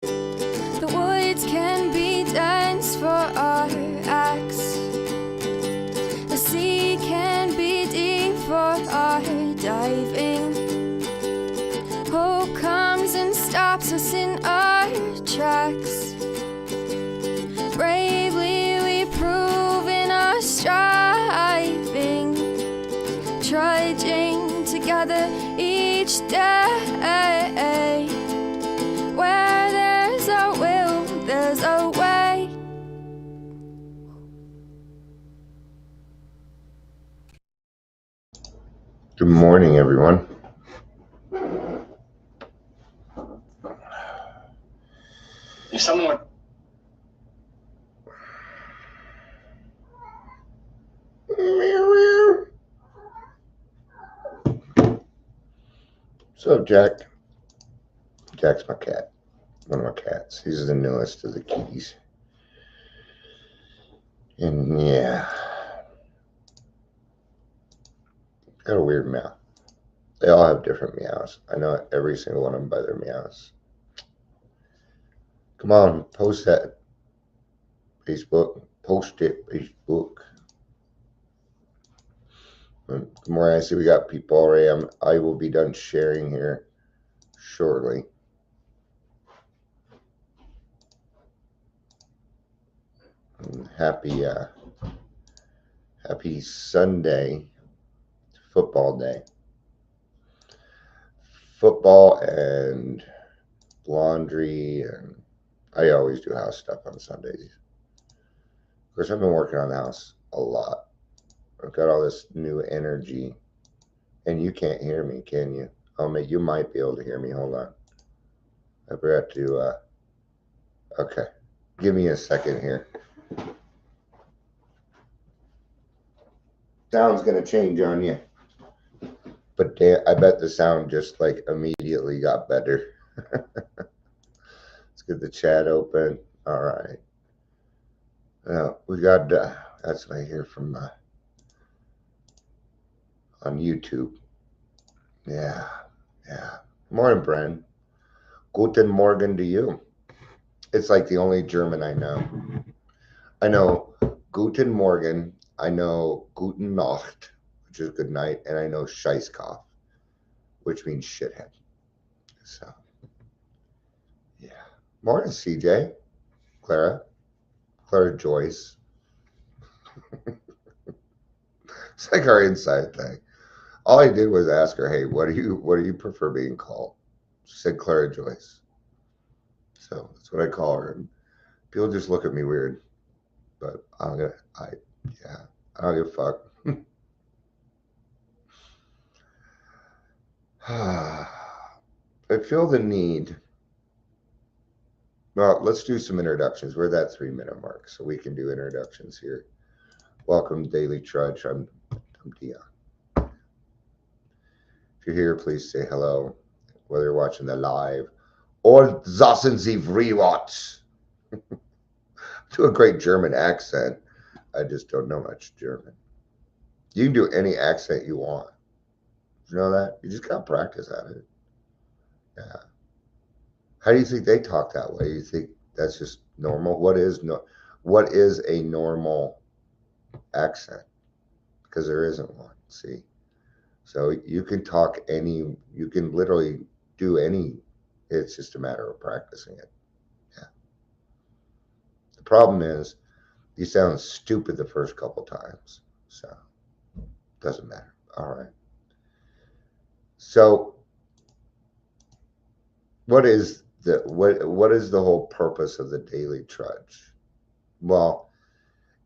The woods can be dense for our acts. The sea can be deep for our diving. Hope comes and stops us in our tracks. Bravely we prove in our striving, trudging together each day. Where there's a will, there's a way. Good morning, everyone. If someone What's up, Jack? Jack's my cat. One of my cats. He's the newest of the kitties. And yeah, got a weird meow. They all have different meows. I know every single one of them by their meows. Come on, post that. Facebook. Post it, Facebook. Good morning. I see we got people already. I will be done sharing here shortly. Happy Sunday, football day. Football and laundry, and I always do house stuff on Sundays. Of course, I've been working on the house a lot. I've got all this new energy, and you can't hear me, can you? Oh, you might be able to hear me. Hold on. I forgot to, okay. Give me a second here. Sound's going to change on you. But I bet the sound just like immediately got better. Let's get the chat open. All right. We got, that's what I hear from on YouTube. Yeah. Morning, Bren. Guten Morgen to you. It's like the only German I know. I know Guten Morgen. I know Guten Nacht, which is good night, and I know Scheisskopf, which means shithead. So, yeah. Morning, CJ. Clara Joyce. It's like our inside thing. All I did was ask her, "Hey, what do you prefer being called?" She said Clara Joyce. So that's what I call her. And people just look at me weird, but I don't give a fuck. I feel the need. Well, let's do some introductions. We're at that 3-minute mark, so we can do introductions here. Welcome, Daily Trudge. I'm Dion. If you're here, please say hello, whether you're watching the live or sassen Sie rewatch. Do a great German accent. I just don't know much German. You can do any accent you want. You know that? You just gotta practice at it. Yeah. How do you think they talk that way? You think that's just normal? What is a normal accent? Because there isn't one. See, so you can talk you can literally do any. It's just a matter of practicing it. Yeah. The problem is you sound stupid the first couple times, so doesn't matter. All right. So what is the whole purpose of the Daily Trudge? Well,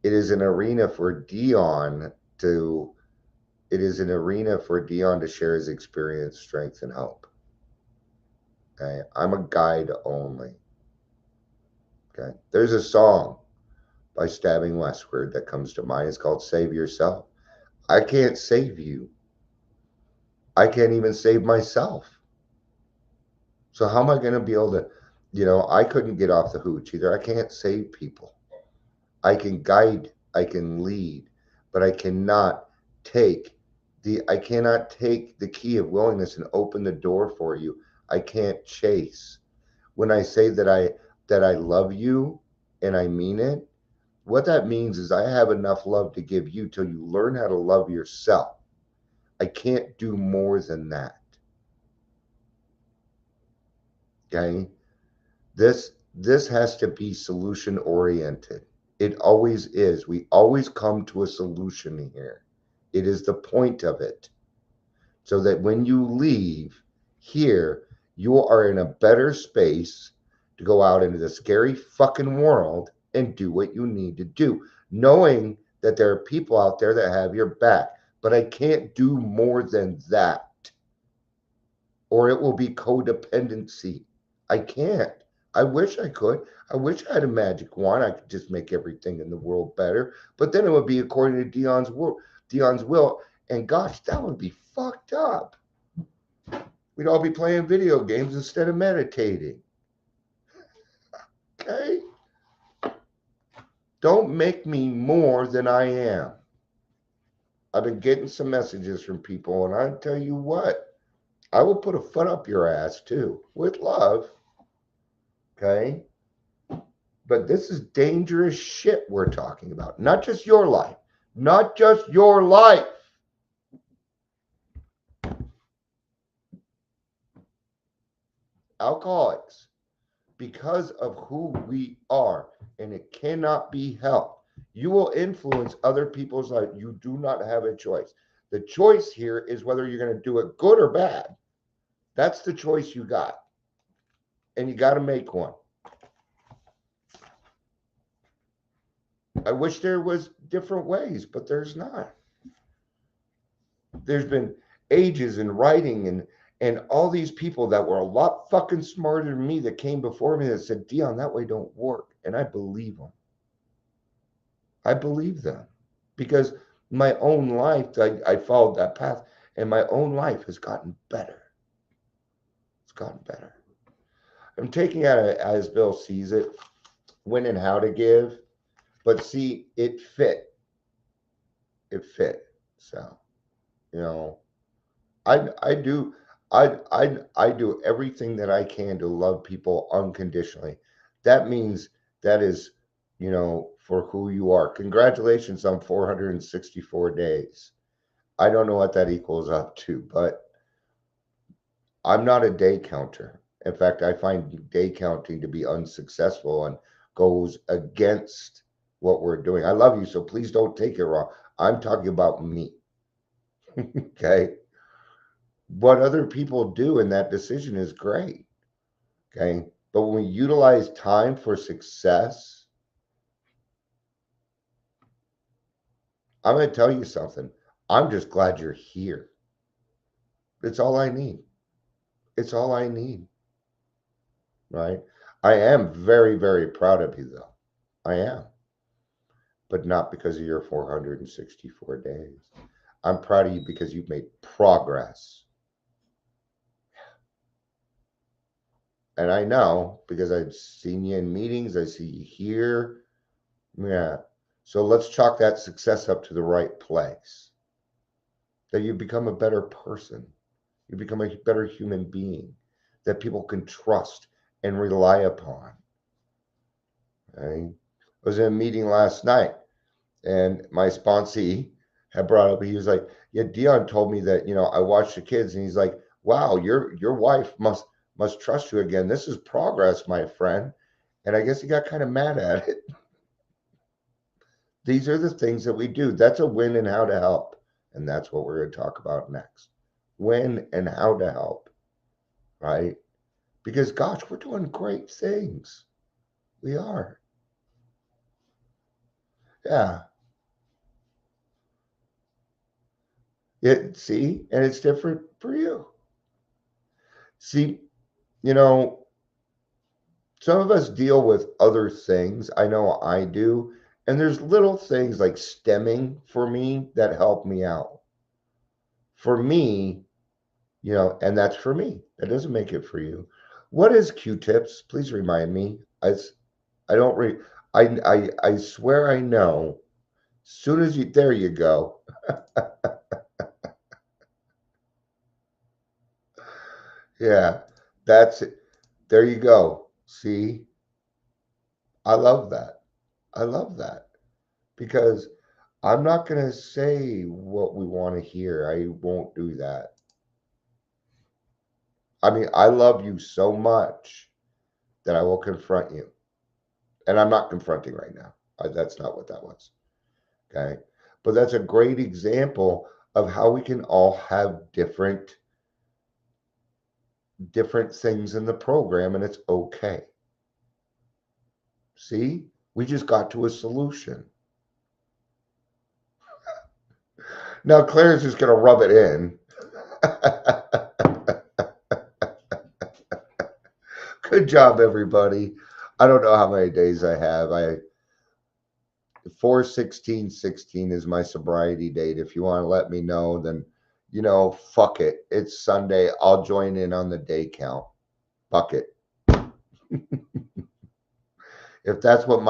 it is an arena for Dion to share his experience, strength, and hope. Okay, I'm a guide only. Okay, there's a song by Stabbing Westward that comes to mind. It's called "Save Yourself." I can't save you. I can't even save myself. So how am I going to be able to, I couldn't get off the hooch either. I can't save people. I can guide, I can lead, but I cannot take the key of willingness and open the door for you. I can't chase. when I say that I love you and I mean it, what that means is I have enough love to give you till you learn how to love yourself. I can't do more than that. Okay? This has to be solution oriented. It always is. We always come to a solution here. It is the point of it. So that when you leave here, you are in a better space to go out into the scary fucking world and do what you need to do, knowing that there are people out there that have your back. But I can't do more than that, or it will be codependency. I can't. I wish I could. I wish I had a magic wand. I could just make everything in the world better. But then it would be according to Dion's will. And gosh, that would be fucked up. We'd all be playing video games instead of meditating. Okay? Don't make me more than I am. I've been getting some messages from people, and I tell you what, I will put a foot up your ass too, with love. Okay? But this is dangerous shit we're talking about. Not just your life. Not just your life. Alcoholics, because of who we are, and it cannot be helped. You will influence other people's life. You do not have a choice. The choice here is whether you're going to do it good or bad. That's the choice you got. And you got to make one. I wish there was different ways, but there's not. There's been ages in writing and all these people that were a lot fucking smarter than me that came before me that said, Dion, that way don't work. And I believe them. I believe them because my own life, I followed that path, and my own life has gotten better. It's gotten better. I'm taking it as Bill sees it, when and how to give, but see, it fit. It fit. So, you know, I do everything that I can to love people unconditionally. That means that is, you know, for who you are. Congratulations on 464 days. I don't know what that equals up to, but I'm not a day counter. In fact, I find day counting to be unsuccessful and goes against what we're doing. I love you, so please don't take it wrong. I'm talking about me. Okay? What other people do in that decision is great. Okay? But when we utilize time for success, I'm going to tell you something. I'm just glad you're here. It's all I need. It's all I need. Right? I am very, very proud of you, though. I am. But not because of your 464 days. I'm proud of you because you've made progress. And I know because I've seen you in meetings, I see you here. Yeah. So let's chalk that success up to the right place. That you become a better person. You become a better human being that people can trust and rely upon. Okay? I was in a meeting last night and my sponsee had brought up, he was like, yeah, Dion told me that, you know, I watch the kids, and he's like, wow, your wife must trust you again. This is progress, my friend. And I guess he got kind of mad at it. These are the things that we do. That's a when and how to help. And that's what we're going to talk about next. When and how to help, right? Because, gosh, we're doing great things. We are. Yeah. See, and it's different for you. See, you know, some of us deal with other things. I know I do. And there's little things like stemming for me that help me out. For me, you know, and that's for me. That doesn't make it for you. What is Q-tips? Please remind me. I don't read. I swear I know. As soon as there you go. Yeah, that's it. There you go. See, I love that. I love that because I'm not going to say what we want to hear. I won't do that. I mean, I love you so much that I will confront you. And I'm not confronting right now. That's not what that was. Okay. But that's a great example of how we can all have different things in the program, and it's okay. See, we just got to a solution. Now Claire's just going to rub it in. Good job, everybody. I don't know how many days I have. 4/16/16 is my sobriety date. If you want to let me know, then fuck it. It's Sunday. I'll join in on the day count. Fuck it. If that's what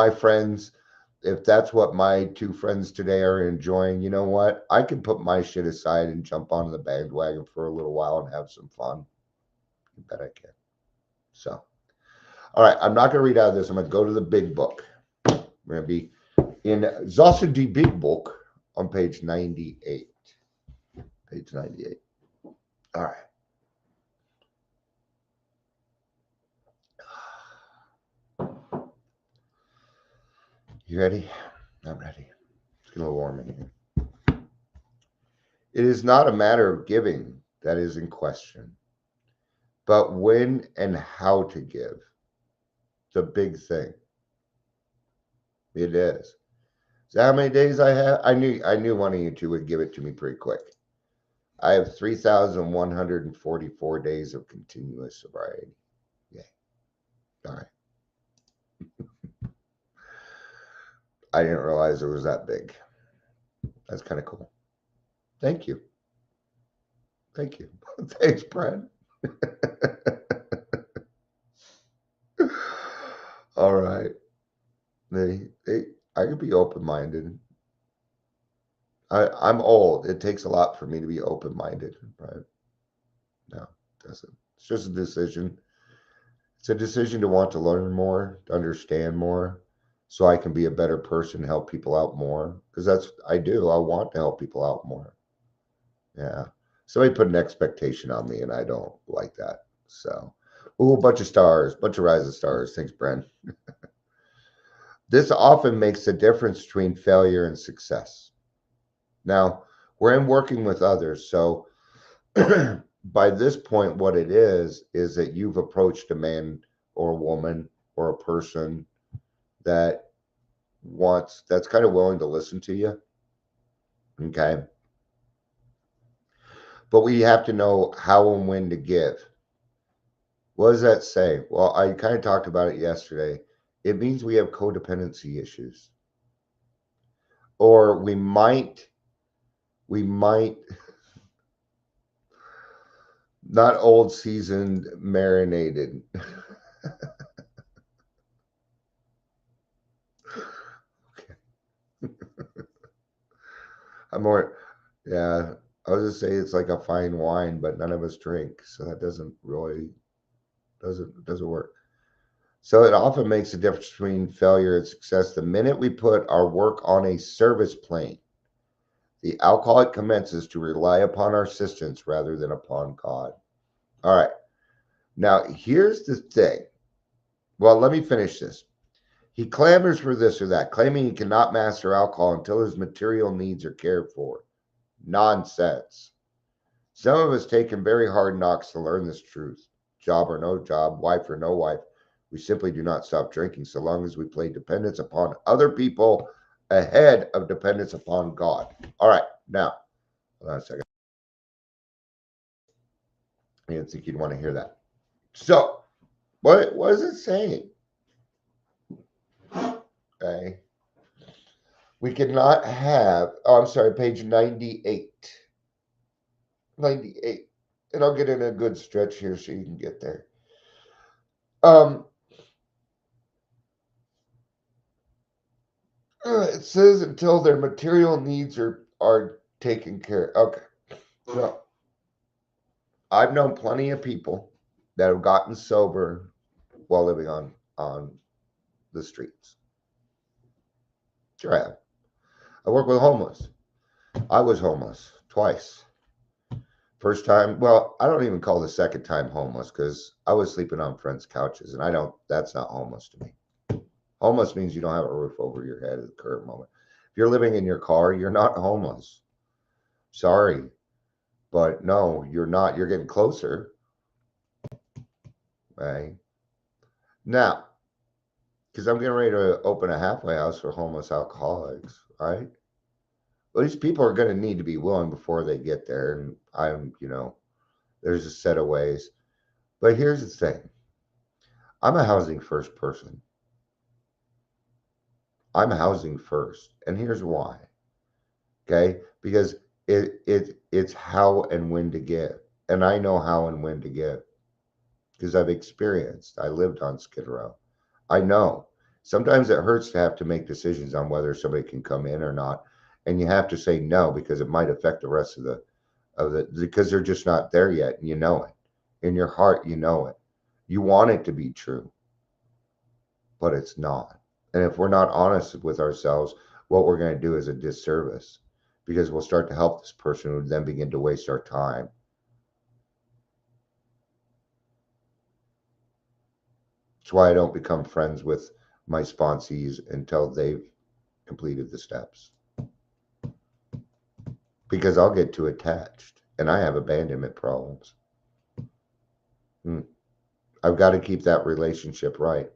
my two friends today are enjoying, you know what? I can put my shit aside and jump onto the bandwagon for a little while and have some fun. You bet I can. So, all right, I'm not going to read out of this. I'm going to go to the big book. We're going to be in Zossen die Big Book on page 98. Page 98. All right. You ready? I'm ready. It's getting a little warm in here. It is not a matter of giving that is in question, but when and how to give. The big thing. It is. So how many days I have? I knew one of you two would give it to me pretty quick. I have 3,144 days of continuous sobriety. Yay. All right. I didn't realize it was that big. That's kind of cool. Thank you. Thank you. Thanks, Brad. All right. I could be open-minded. I'm old. It takes a lot for me to be open-minded, right? No, it doesn't. It's just a decision. It's a decision to want to learn more, to understand more, so I can be a better person, help people out more. Because that's what I do. I want to help people out more. Yeah. Somebody put an expectation on me, and I don't like that. So, ooh, a bunch of stars, bunch of rising stars. Thanks, Bren. This often makes the difference between failure and success. Now, we're in working with others, so by this point, what it is that you've approached a man or a woman or a person that's kind of willing to listen to you. Okay. But we have to know how and when to give. What does that say? Well, I kind of talked about it yesterday. It means we have codependency issues. Or we might not old, seasoned, marinated. Okay. I'm more, yeah, I was just say it's like a fine wine, but none of us drink. So that doesn't work. So it often makes a difference between failure and success. The minute we put our work on a service plane, the alcoholic commences to rely upon our assistance rather than upon God. All right. Now, here's the thing. Well, let me finish this. He clamors for this or that, claiming he cannot master alcohol until his material needs are cared for. Nonsense. Some of us taken very hard knocks to learn this truth. Job or no job, wife or no wife. We simply do not stop drinking so long as we play dependence upon other people ahead of dependence upon God. All right, now, hold on a second. I didn't think you'd want to hear that. So, what is it saying? Okay. We cannot have, I'm sorry, page 98. 98. And I'll get in a good stretch here so you can get there. It says until their material needs are taken care of. Okay. So I've known plenty of people that have gotten sober while living on the streets. Sure I have. I work with homeless. I was homeless twice. First time, well, I don't even call the second time homeless because I was sleeping on friends' couches, and that's not homeless to me. Homeless means you don't have a roof over your head at the current moment. If you're living in your car, you're not homeless. Sorry, but no, you're not. You're getting closer. Right? Now, because I'm getting ready to open a halfway house for homeless alcoholics, right? Well, these people are going to need to be willing before they get there. And there's a set of ways. But here's the thing. I'm a housing first person. I'm housing first. And here's why. Okay? Because it's how and when to give. And I know how and when to give. Because I've experienced. I lived on Skid Row. I know. Sometimes it hurts to have to make decisions on whether somebody can come in or not. And you have to say no because it might affect the rest of the because they're just not there yet. And you know it. In your heart, you know it. You want it to be true. But it's not. And if we're not honest with ourselves, what we're going to do is a disservice. Because we'll start to help this person who then begin to waste our time. That's why I don't become friends with my sponsees until they've completed the steps. Because I'll get too attached and I have abandonment problems. I've got to keep that relationship right.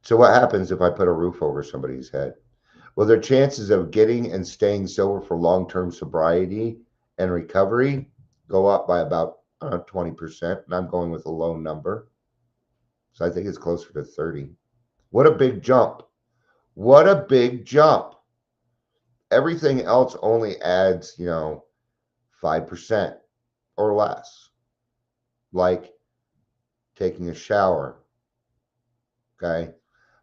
So what happens if I put a roof over somebody's head? Well, their chances of getting and staying sober for long-term sobriety and recovery go up by about 20%. And I'm going with a low number. So I think it's closer to 30. What a big jump. What a big jump. Everything else only adds, 5% or less. Like taking a shower. Okay.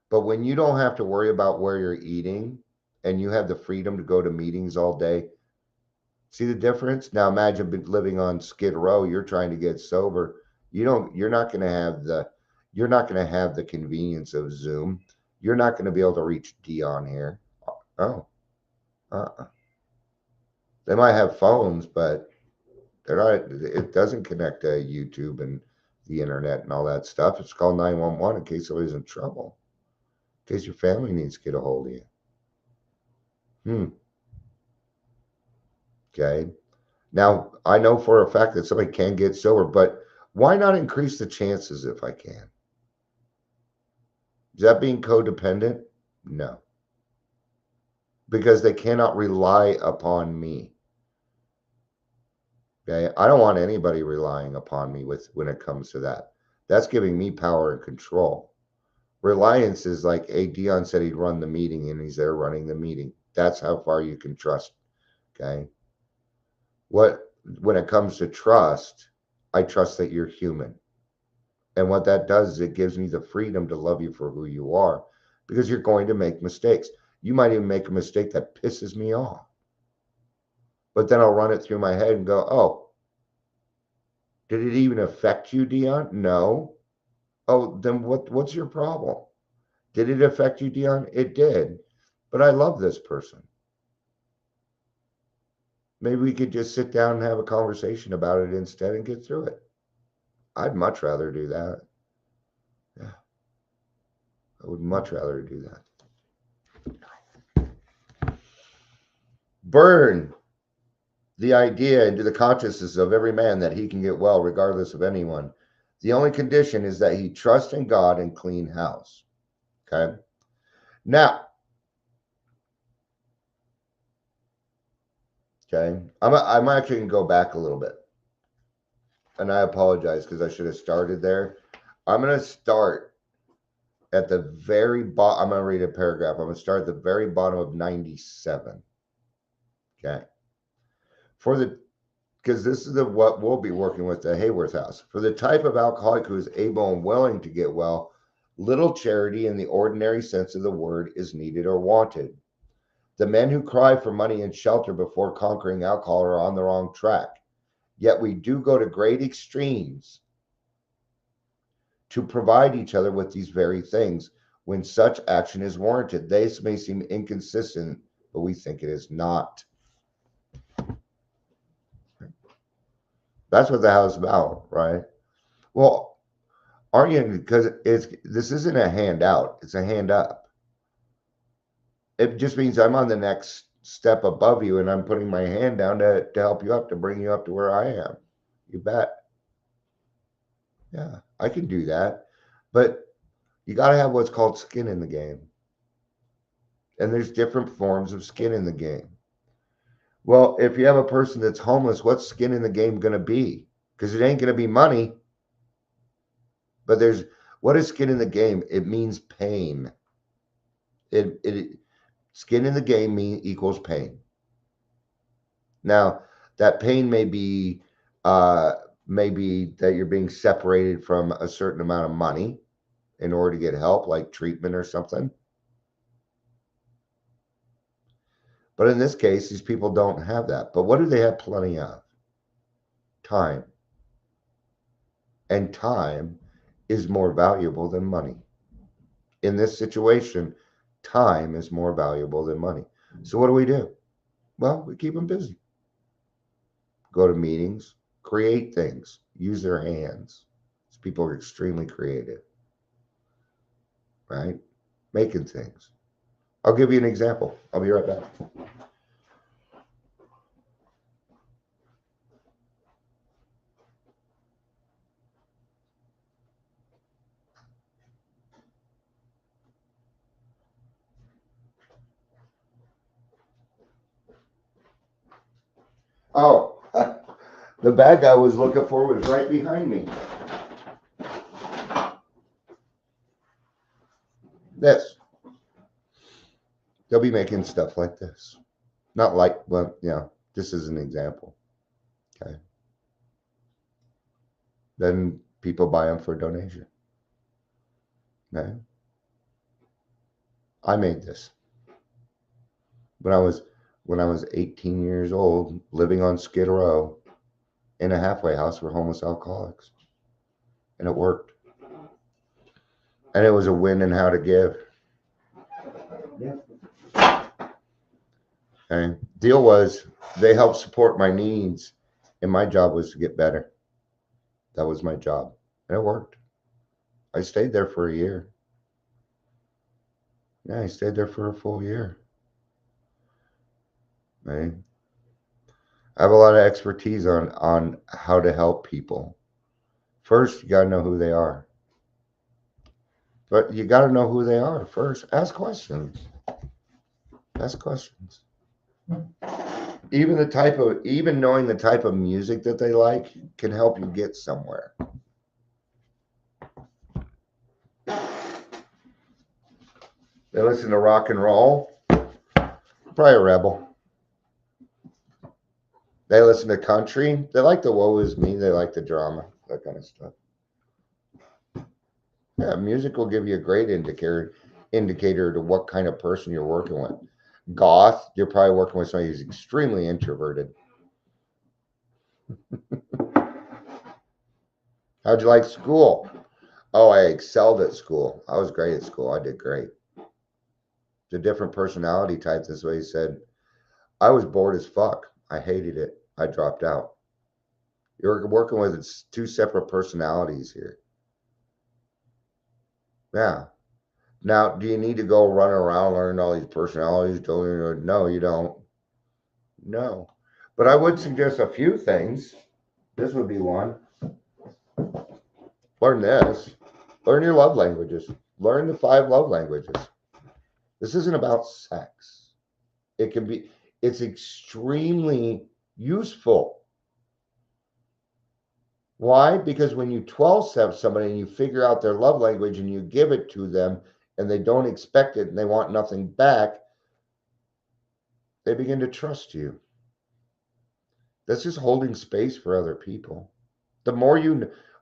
But when you don't have to worry about where you're eating and you have the freedom to go to meetings all day, see the difference? Now imagine living on Skid Row, you're trying to get sober. You're not going to have the convenience of Zoom. You're not going to be able to reach Dion here. Oh. They might have phones, but they're not. It doesn't connect to YouTube and the internet and all that stuff. It's called 911 in case somebody's in trouble, in case your family needs to get a hold of you. Okay. Now I know for a fact that somebody can get sober, but why not increase the chances if I can? Is that being codependent? No. Because they cannot rely upon me. Okay, I don't want anybody relying upon me when it comes to that. That's giving me power and control. Reliance is like, hey, Dion said he'd run the meeting and he's there running the meeting. That's how far you can trust. Okay. When it comes to trust, I trust that you're human. And what that does is it gives me the freedom to love you for who you are, because you're going to make mistakes. You might even make a mistake that pisses me off. But then I'll run it through my head and go, oh, did it even affect you, Dion? No. Oh, then what's your problem? Did it affect you, Dion? It did. But I love this person. Maybe we could just sit down and have a conversation about it instead and get through it. I'd much rather do that. Yeah. I would much rather do that. Burn the idea into the consciousness of every man that he can get well regardless of anyone. The only condition is that he trusts in God and clean house. Okay. Now, okay, I'm actually going to go back a little bit. And I apologize because I should have started there. I'm going to start at the very bottom. I'm going to read a paragraph. I'm going to start at the very bottom of 97. Okay. Because this is what we'll be working with the Hayworth House. For the type of alcoholic who is able and willing to get well, little charity in the ordinary sense of the word is needed or wanted. The men who cry for money and shelter before conquering alcohol are on the wrong track. Yet we do go to great extremes to provide each other with these very things when such action is warranted. This may seem inconsistent, but we think it is not. That's what the house is about, right? Well, aren't you? Because this isn't a handout, it's a hand up. It just means I'm on the next step above you and I'm putting my hand down to help you up, to bring you up to where I am. You bet. Yeah, I can do that. But you got to have what's called skin in the game. And there's different forms of skin in the game. Well, if you have a person that's homeless, what's skin in the game going to be? Because it ain't going to be money. But what is skin in the game? It means pain. Skin in the game equals pain. Now, that pain may be that you're being separated from a certain amount of money in order to get help, like treatment or something. But in this case, these people don't have that. But what do they have plenty of? Time. And time is more valuable than money. In this situation, time is more valuable than money. So what do? Well, we keep them busy. Go to meetings, create things, use their hands. These people are extremely creative, right? Making things. I'll give you an example. I'll be right back. Oh, the bad guy was looking for was right behind me. This. They'll be making stuff like this. Not like, well, this is an example. Okay. Then people buy them for a donation. Okay. I made this when I was 18 years old, living on Skid Row in a halfway house for homeless alcoholics. And it worked. And it was a win in how to give. Okay. Deal was they helped support my needs, and my job was to get better. That was my job. And it worked. I stayed there for a year. Yeah, I stayed there for a full year. Right? I have a lot of expertise on how to help people. First, you got to know who they are. But you got to know who they are first. Ask questions. Ask questions. Even knowing the type of music that they like can help you get somewhere. They listen to rock and roll. Probably a rebel. They listen to country. They like the woe is me. They like the drama, that kind of stuff. Yeah, music will give you a great indicator to what kind of person you're working with. Goth, you're probably working with somebody who's extremely introverted. How'd you like school? Oh, I excelled at school. I was great at school. I did great. It's a different personality type. This way he said, I was bored as fuck. I hated it. I dropped out. You're working with two separate personalities here. Yeah. Now, do you need to go run around learning all these personalities? No, you don't. No. But I would suggest a few things. This would be one. Learn this. Learn your love languages. Learn the 5 love languages. This isn't about sex. It's extremely useful. Why? Because when you 12-step somebody and you figure out their love language and you give it to them and they don't expect it and they want nothing back, they begin to trust you. That's just holding space for other people.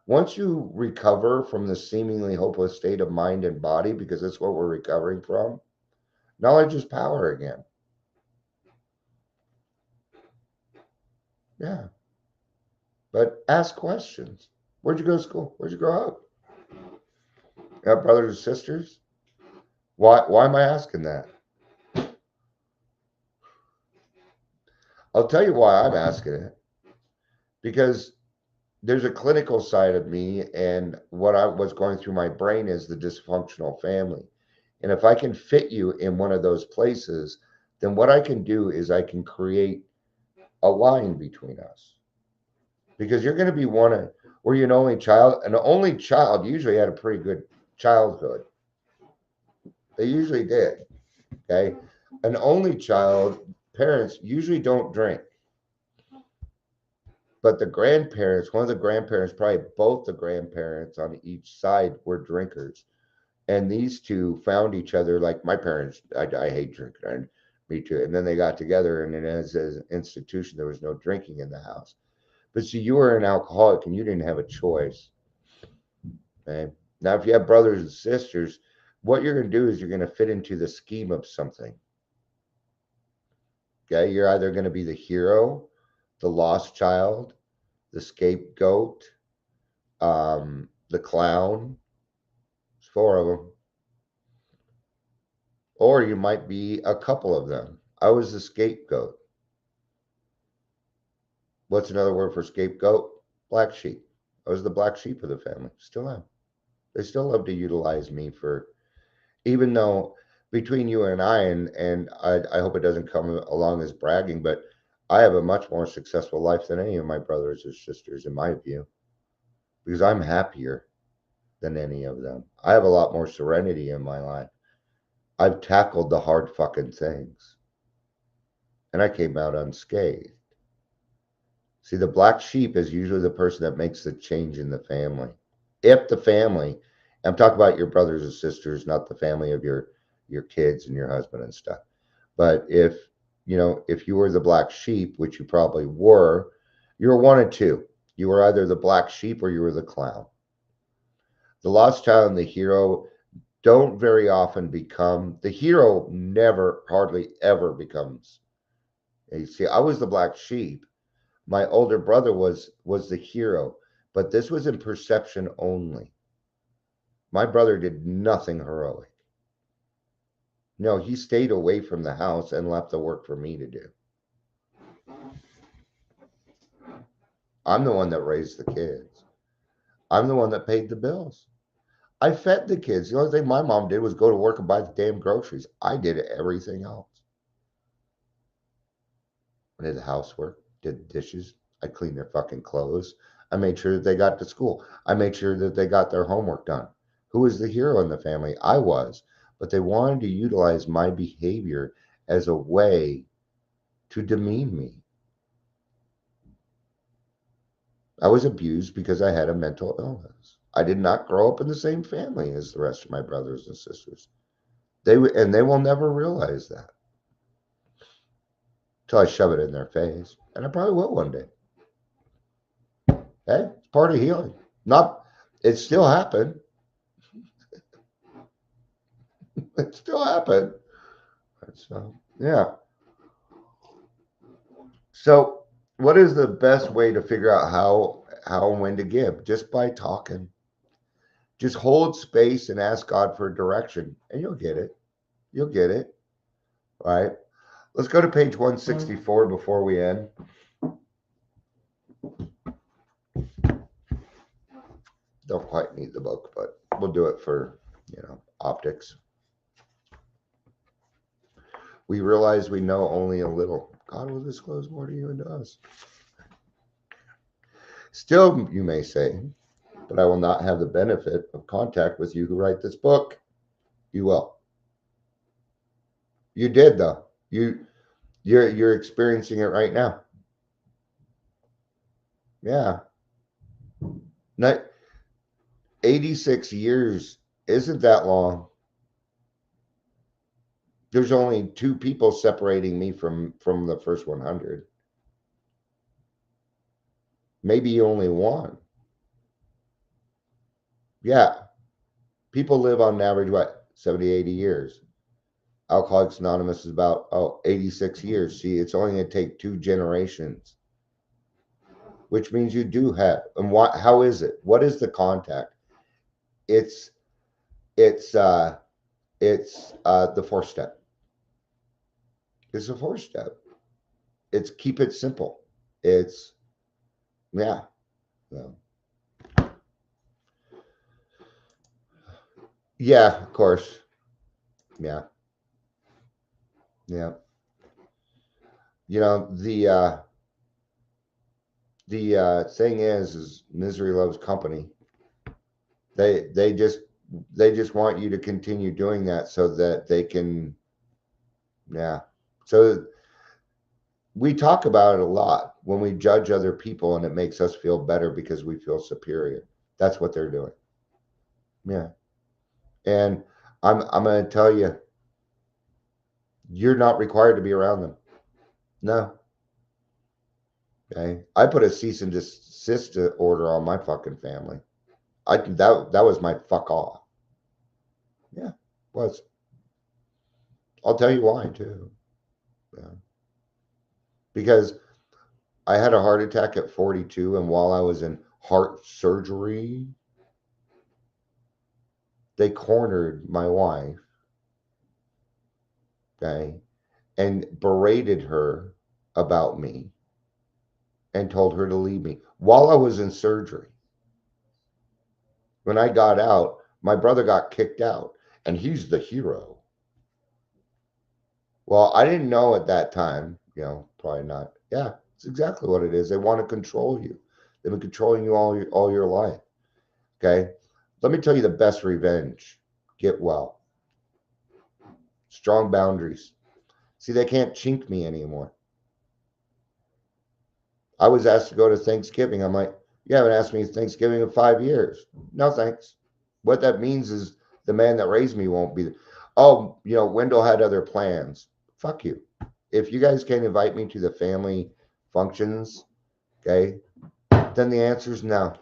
Once you recover from the seemingly hopeless state of mind and body, because that's what we're recovering from, knowledge is power again. Yeah. But ask questions. Where'd you go to school? Where'd you grow up? You have brothers and sisters? Why am I asking that? I'll tell you why I'm asking it. Because there's a clinical side of me, and what I was going through my brain is the dysfunctional family. And if I can fit you in one of those places, then what I can do is I can create a line between us. Because you're going to be were you an only child? An only child usually had a pretty good childhood. They usually did. Okay. An only child, parents usually don't drink. But the grandparents, one of the grandparents, probably both the grandparents on each side were drinkers. And these two found each other like my parents. I hate drinking, and me too. And then they got together, and then as an institution, there was no drinking in the house. But see, you were an alcoholic, and you didn't have a choice. Okay. Now, if you have brothers and sisters, what you're going to do is you're going to fit into the scheme of something. Okay. You're either going to be the hero, the lost child, the scapegoat, the clown. There's 4 of them. Or you might be a couple of them. I was the scapegoat. What's another word for scapegoat? Black sheep. I was the black sheep of the family. Still am. They still love to utilize me for, even though between you and I hope it doesn't come along as bragging, but I have a much more successful life than any of my brothers or sisters, in my view, because I'm happier than any of them. I have a lot more serenity in my life. I've tackled the hard fucking things, and I came out unscathed. See, the black sheep is usually the person that makes the change in the family. If the family, I'm talking about your brothers and sisters, not the family of your kids and your husband and stuff. But if you were the black sheep, which you probably were, you were one of two. You were either the black sheep or you were the clown. The lost child and the hero don't very often become the hero. Never, hardly ever becomes. You see, I was the black sheep. My older brother was the hero, but this was in perception only. My brother did nothing heroic. No, he stayed away from the house and left the work for me to do. I'm the one that raised the kids. I'm the one that paid the bills. I fed the kids. The only thing my mom did was go to work and buy the damn groceries. I did everything else. I did the housework, did the dishes. I cleaned their fucking clothes. I made sure that they got to school. I made sure that they got their homework done. Who was the hero in the family? I was. But they wanted to utilize my behavior as a way to demean me. I was abused because I had a mental illness. I did not grow up in the same family as the rest of my brothers and sisters. They will never realize that until I shove it in their face, and I probably will one day. Okay, it's part of healing. It still happened. It still happened. So yeah. So what is the best way to figure out how and when to give? Just by talking. Just hold space and ask God for direction, and you'll get it. You'll get it. Right? Let's go to page 164 before we end. Don't quite need the book, but we'll do it for, optics. We realize we know only a little. God will disclose more to you and to us. Still, you may say, but I will not have the benefit of contact with you who write this book. You will. You did, though. You're experiencing it right now. Yeah. 86 years isn't that long. There's only 2 people separating me from the first 100. Maybe only 1. Yeah. People live on average, 70, 80 years. Alcoholics Anonymous is about 86 years. See, it's only going to take 2 generations, which means you do have. And how is it? What is the contact? It's It's the 4th step. It's the 4th step. It's keep it simple. It's yeah. Yeah, of course. Yeah. Yeah. You know, the thing is misery loves company. They just want you to continue doing that so that they can, yeah. So we talk about it a lot when we judge other people and it makes us feel better because we feel superior. That's what they're doing. Yeah. And I'm going to tell you, you're not required to be around them. No. Okay. I put a cease and desist order on my fucking family. That was my fuck off. Yeah, was. I'll tell you why too. Yeah. Because I had a heart attack at 42, and while I was in heart surgery, they cornered my wife, okay, and berated her about me and told her to leave me while I was in surgery. When I got out, my brother got kicked out, and he's the hero. Well, I didn't know at that time, probably not. Yeah, it's exactly what it is. They want to control you. They've been controlling you all your life. Okay. Let me tell you the best revenge. Get well. Strong boundaries. See, they can't chink me anymore. I was asked to go to Thanksgiving. I'm like, you haven't asked me Thanksgiving in 5 years. No, thanks. What that means is the man that raised me won't be. Oh, Wendell had other plans. Fuck you. If you guys can't invite me to the family functions, okay, then the answer is no.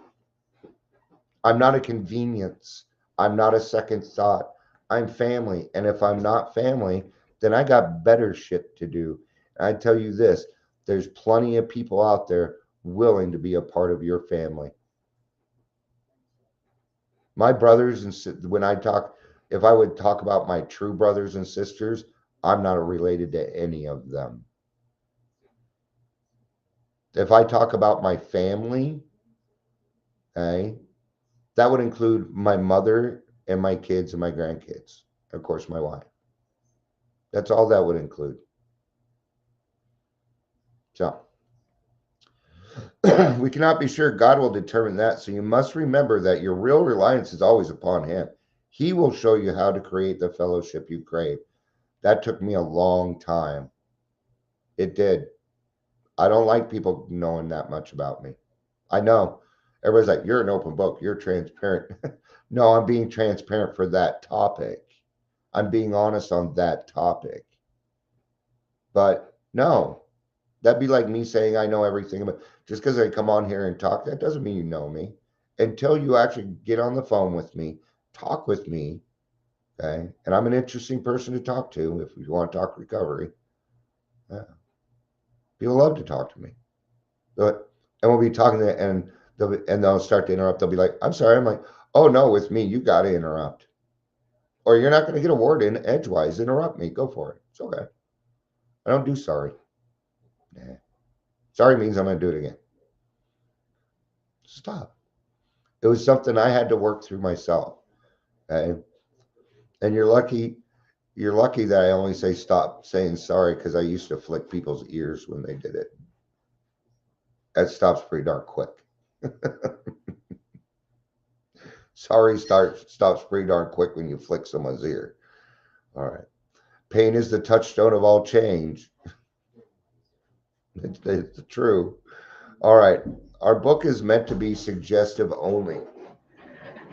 I'm not a convenience. I'm not a second thought. I'm family. And if I'm not family, then I got better shit to do. And I tell you this, there's plenty of people out there willing to be a part of your family. My brothers and when I talk, if I would talk about my true brothers and sisters, I'm not related to any of them. If I talk about my family, okay, that would include my mother and my kids and my grandkids. Of course, my wife. That's all that would include. So we cannot be sure. God will determine that. So you must remember that your real reliance is always upon Him. He will show you how to create the fellowship you crave. That took me a long time. It did. I don't like people knowing that much about me. I know. Everybody's like, you're an open book. You're transparent. No, I'm being transparent for that topic. I'm being honest on that topic. But no, that'd be like me saying I know everything about, just because I come on here and talk, that doesn't mean you know me. Until you actually get on the phone with me, talk with me, okay? And I'm an interesting person to talk to if you want to talk recovery. Yeah. People love to talk to me. And we'll be talking to, and they'll start to interrupt. They'll be like, I'm sorry. I'm like, oh no, with me, you got to interrupt. Or you're not going to get a word in edgewise. Interrupt me. Go for it. It's okay. I don't do sorry. Nah. Sorry means I'm going to do it again. Stop. It was something I had to work through myself. Okay? And you're lucky that I only say stop saying sorry because I used to flick people's ears when they did it. That stops pretty darn quick. Sorry stops pretty darn quick when you flick someone's ear. All right. Pain is the touchstone of all change. It's true. All right. Our book is meant to be suggestive only.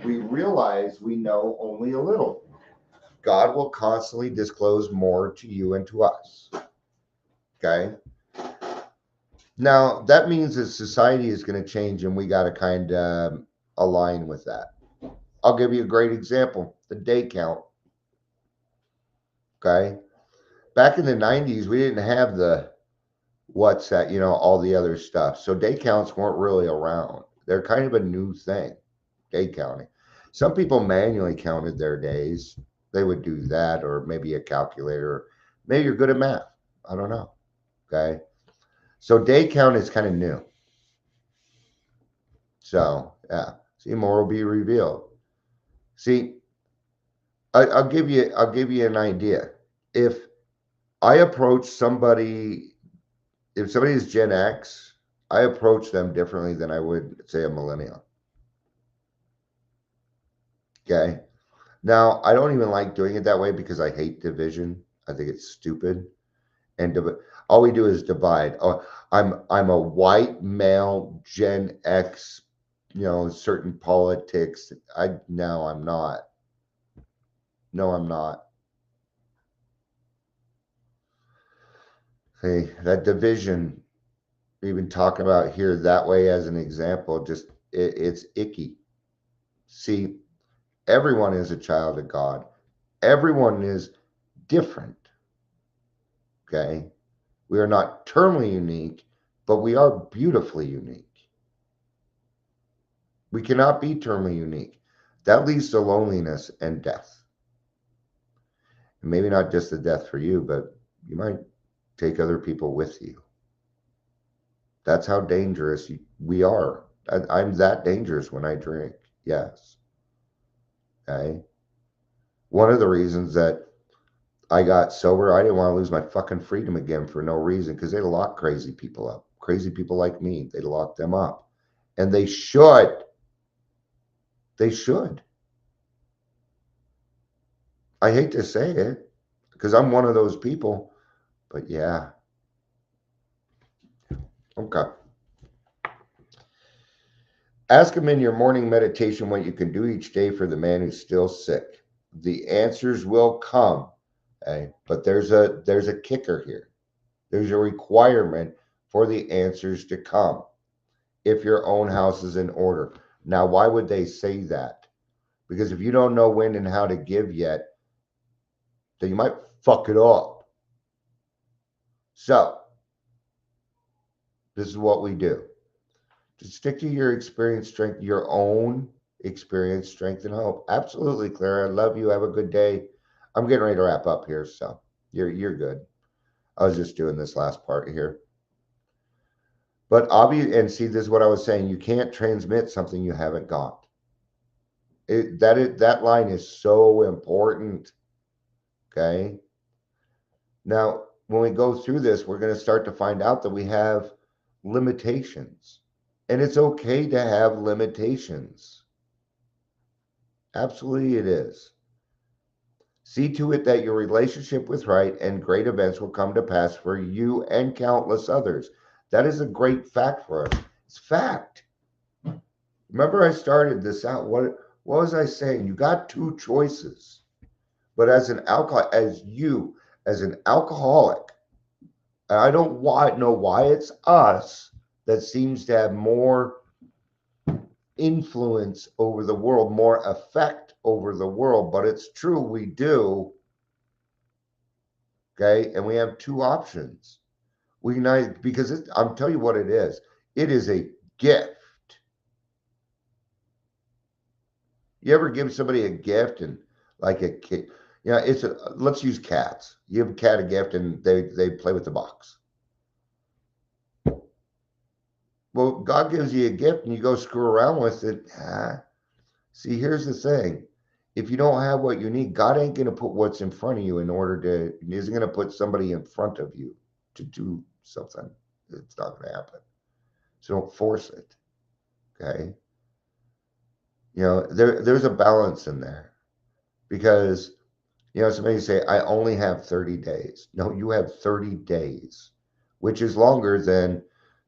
We realize we know only a little. God will constantly disclose more to you and to us. Okay? Now, that means that society is going to change and we got to kind of align with that. I'll give you a great example, the day count. Okay? Back in the 90s, we didn't have the what's that, all the other stuff. So day counts weren't really around. They're kind of a new thing, day counting. Some people manually counted their days. They would do that, or maybe a calculator. Maybe you're good at math. I don't know. Okay. So day count is kind of new. So yeah. See, more will be revealed. See, I'll give you an idea. If I approach somebody, if somebody is Gen X, I approach them differently than I would say a millennial. Okay. Now, I don't even like doing it that way because I hate division. I think it's stupid. And all we do is divide. Oh, I'm a white male Gen X, certain politics. No, I'm not. No, I'm not. See, that division, even talking about here that way as an example, just it's icky. See, everyone is a child of God. Everyone is different. Okay. We are not terminally unique, but we are beautifully unique. We cannot be terminally unique. That leads to loneliness and death. And maybe not just the death for you, but you might take other people with you. That's how dangerous we are. I'm that dangerous when I drink. Yes. Okay. One of the reasons that I got sober, I didn't want to lose my fucking freedom again for no reason, because they'd lock crazy people up. Crazy people like me, they'd lock them up. And they should. They should. I hate to say it, because I'm one of those people, but yeah. Okay. Ask him in your morning meditation what you can do each day for the man who's still sick. The answers will come. Okay? But there's a kicker here. There's a requirement for the answers to come if your own house is in order. Now, why would they say that? Because if you don't know when and how to give yet, then you might fuck it up. So, this is what we do. Just stick to your experience, strength, your own experience, strength, and hope. Absolutely, Clara. I love you. Have a good day. I'm getting ready to wrap up here, so you're good. I was just doing this last part here. But obvious, and see, this is what I was saying. You can't transmit something you haven't got. That line is so important. Okay. Now, when we go through this, we're going to start to find out that we have limitations. And it's okay to have limitations. Absolutely, it is. See to it that your relationship with right and great events will come to pass for you and countless others. That is a great fact for us. It's fact. Remember, I started this out. What was I saying? You got two choices. But as an alcoholic, as an alcoholic, and I don't know why it's us that seems to have more influence over the world, more effect over the world, but it's true, we do. Okay, and we have two options. We can because I'm telling you what it is. It is a gift. You ever give somebody a gift and like a kid, let's use cats. You give a cat a gift and they play with the box. Well, God gives you a gift and you go screw around with it. See, here's the thing. If you don't have what you need, God ain't going to put what's in front of you He isn't going to put somebody in front of you to do something. It's not going to happen. So don't force it. Okay. There's a balance in there because, somebody say, I only have 30 days. No, you have 30 days, which is longer than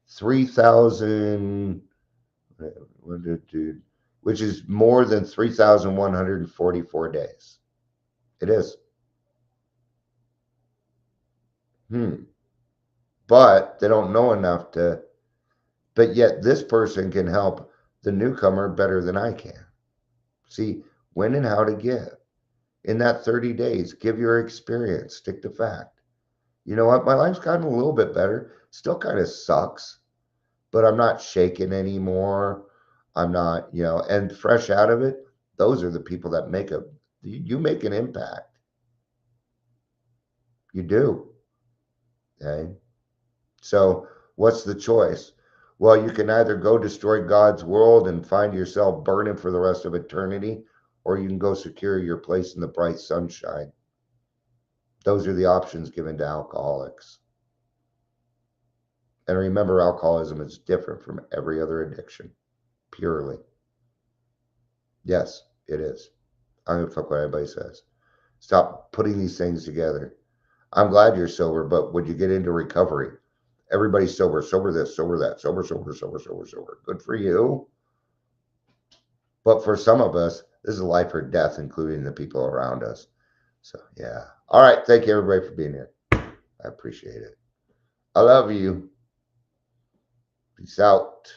3,000, which is more than 3,144 days. It is. But they don't know enough but yet this person can help the newcomer better than I can. See, when and how to give. In that 30 days, give your experience, stick to fact. You know what? My life's gotten a little bit better. Still kind of sucks, but I'm not shaking anymore. I'm not, and fresh out of it, those are the people that make you make an impact. You do. Okay. So what's the choice? Well, you can either go destroy God's world and find yourself burning for the rest of eternity, or you can go secure your place in the bright sunshine. Those are the options given to alcoholics. And remember, alcoholism is different from every other addiction, purely. Yes, it is. I don't give a fuck what anybody says. Stop putting these things together. I'm glad you're sober, but when you get into recovery, everybody's sober, sober this, sober that, sober. Good for you. But for some of us, this is life or death, including the people around us. So, yeah. All right. Thank you, everybody, for being here. I appreciate it. I love you. Peace out.